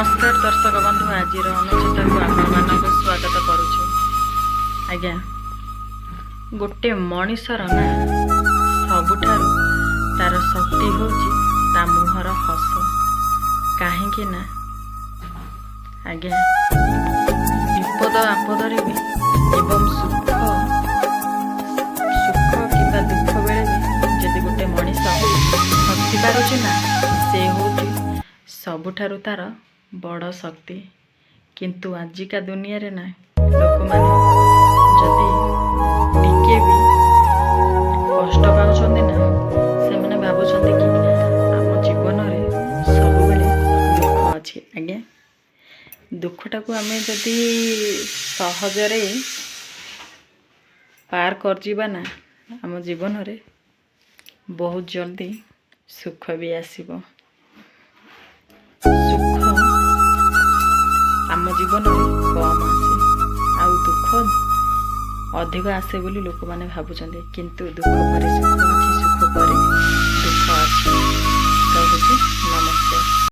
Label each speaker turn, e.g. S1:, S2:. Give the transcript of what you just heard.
S1: नमस्कार दर्शक बंधु आज अनुचिता को आपण स्वागत करुछु। आज्ञा गोटे मनीषर ना सबुठारु तार शक्ति होची ता मुहर हस काहेकि ना आज्ञा विपद आपद भी एवं सुख किंबा दुख बेले भी जदि गोटे मनीष हसी पारुछि ना से होची सबुठारु तार बड़ शक्ति। किंतु आजिका दुनिया रे ना लोक माने जदि टिके भी कष्ट पाउछन्ति ना से माने भाबुछन्ति कि आम जीवन रे सब बेले दुख अछि। आज्ञा दुखटा को आमे जदि सहजरे पार कर जीवा ना आम जीवन रे बहुत जल्दी सुख भी आसीबो। सुख आम जीवन में कम आसे आउ दुख अधिक आसे बोली लोक माने भाबुचंदे किंतु दुख पर सुख